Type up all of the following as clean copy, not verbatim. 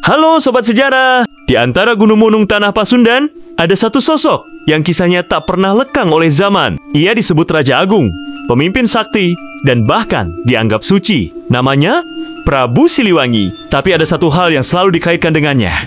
Halo Sobat Sejarah! Di antara gunung-gunung tanah Pasundan, ada satu sosok yang kisahnya tak pernah lekang oleh zaman. Ia disebut Raja Agung, pemimpin sakti, dan bahkan dianggap suci. Namanya Prabu Siliwangi. Tapi ada satu hal yang selalu dikaitkan dengannya.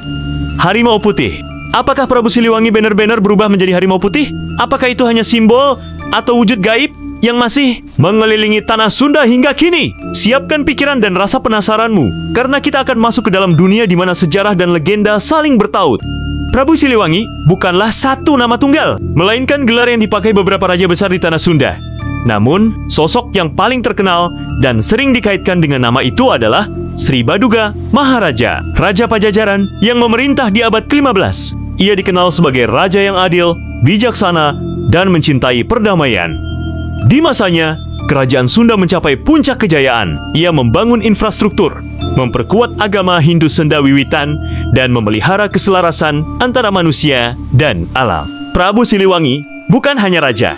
Harimau putih. Apakah Prabu Siliwangi benar-benar berubah menjadi harimau putih? Apakah itu hanya simbol atau wujud gaib yang masih mengelilingi tanah Sunda hingga kini? Siapkan pikiran dan rasa penasaranmu, karena kita akan masuk ke dalam dunia di mana sejarah dan legenda saling bertaut. Prabu Siliwangi bukanlah satu nama tunggal, melainkan gelar yang dipakai beberapa raja besar di tanah Sunda. Namun, sosok yang paling terkenal dan sering dikaitkan dengan nama itu adalah Sri Baduga Maharaja, Raja Pajajaran yang memerintah di abad ke-15. Ia dikenal sebagai raja yang adil, bijaksana, dan mencintai perdamaian. Di masanya, kerajaan Sunda mencapai puncak kejayaan. Ia membangun infrastruktur, memperkuat agama Hindu Sunda Wiwitan, dan memelihara keselarasan antara manusia dan alam. Prabu Siliwangi bukan hanya raja,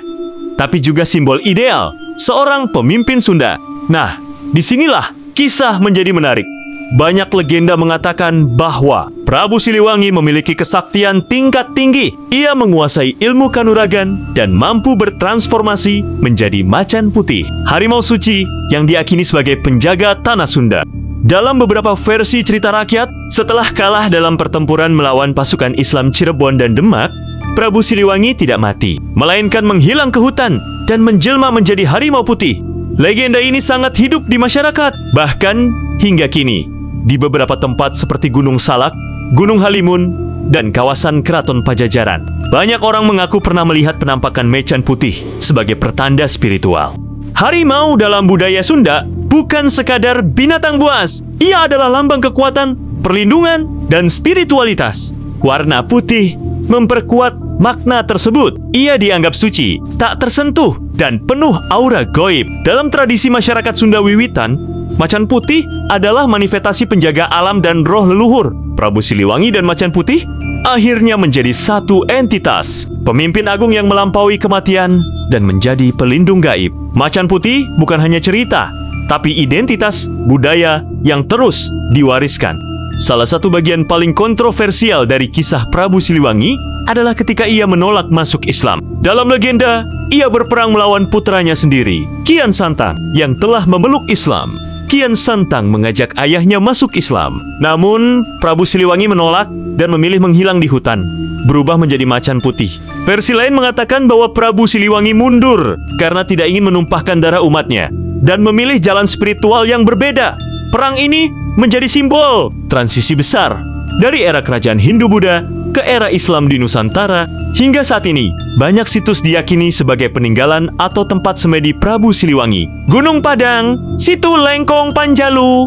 tapi juga simbol ideal seorang pemimpin Sunda. Nah, disinilah kisah menjadi menarik. Banyak legenda mengatakan bahwa Prabu Siliwangi memiliki kesaktian tingkat tinggi. Ia menguasai ilmu kanuragan dan mampu bertransformasi menjadi macan putih, harimau suci yang diyakini sebagai penjaga tanah Sunda. Dalam beberapa versi cerita rakyat, setelah kalah dalam pertempuran melawan pasukan Islam Cirebon dan Demak, Prabu Siliwangi tidak mati, melainkan menghilang ke hutan dan menjelma menjadi harimau putih. Legenda ini sangat hidup di masyarakat, bahkan hingga kini. Di beberapa tempat seperti Gunung Salak, Gunung Halimun, dan kawasan Keraton Pajajaran, banyak orang mengaku pernah melihat penampakan macan putih sebagai pertanda spiritual. Harimau dalam budaya Sunda bukan sekadar binatang buas. Ia adalah lambang kekuatan, perlindungan, dan spiritualitas. Warna putih memperkuat makna tersebut. Ia dianggap suci, tak tersentuh, dan penuh aura goib. Dalam tradisi masyarakat Sunda Wiwitan, macan putih adalah manifestasi penjaga alam dan roh leluhur. Prabu Siliwangi dan macan putih akhirnya menjadi satu entitas, pemimpin agung yang melampaui kematian dan menjadi pelindung gaib. Macan putih bukan hanya cerita, tapi identitas budaya yang terus diwariskan. Salah satu bagian paling kontroversial dari kisah Prabu Siliwangi adalah ketika ia menolak masuk Islam. Dalam legenda, ia berperang melawan putranya sendiri, Kian Santang, yang telah memeluk Islam. Kian Santang mengajak ayahnya masuk Islam. Namun, Prabu Siliwangi menolak dan memilih menghilang di hutan, berubah menjadi macan putih. Versi lain mengatakan bahwa Prabu Siliwangi mundur karena tidak ingin menumpahkan darah umatnya dan memilih jalan spiritual yang berbeda. Perang ini menjadi simbol transisi besar dari era kerajaan Hindu-Buddha ke era Islam di Nusantara. Hingga saat ini, banyak situs diyakini sebagai peninggalan atau tempat semedi Prabu Siliwangi. Gunung Padang, Situ Lengkong Panjalu,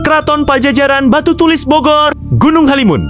Keraton Pajajaran Batu Tulis Bogor, Gunung Halimun,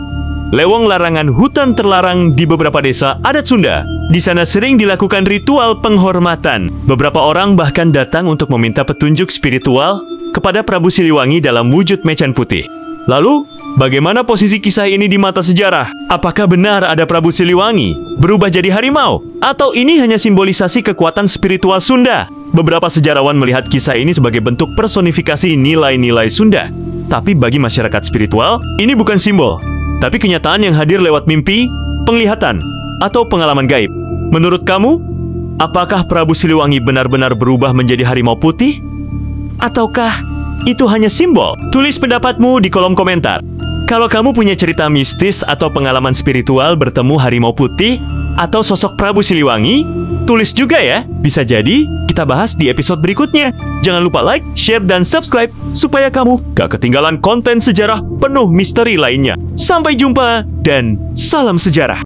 lewong larangan hutan terlarang di beberapa desa adat Sunda. Di sana sering dilakukan ritual penghormatan. Beberapa orang bahkan datang untuk meminta petunjuk spiritual kepada Prabu Siliwangi dalam wujud macan putih. Lalu, bagaimana posisi kisah ini di mata sejarah? Apakah benar ada Prabu Siliwangi berubah jadi harimau? Atau ini hanya simbolisasi kekuatan spiritual Sunda? Beberapa sejarawan melihat kisah ini sebagai bentuk personifikasi nilai-nilai Sunda. Tapi bagi masyarakat spiritual, ini bukan simbol, tapi kenyataan yang hadir lewat mimpi, penglihatan, atau pengalaman gaib. Menurut kamu, apakah Prabu Siliwangi benar-benar berubah menjadi harimau putih? Ataukah itu hanya simbol? Tulis pendapatmu di kolom komentar. Kalau kamu punya cerita mistis atau pengalaman spiritual bertemu harimau putih atau sosok Prabu Siliwangi, tulis juga ya. Bisa jadi kita bahas di episode berikutnya. Jangan lupa like, share, dan subscribe supaya kamu gak ketinggalan konten sejarah penuh misteri lainnya. Sampai jumpa dan salam sejarah.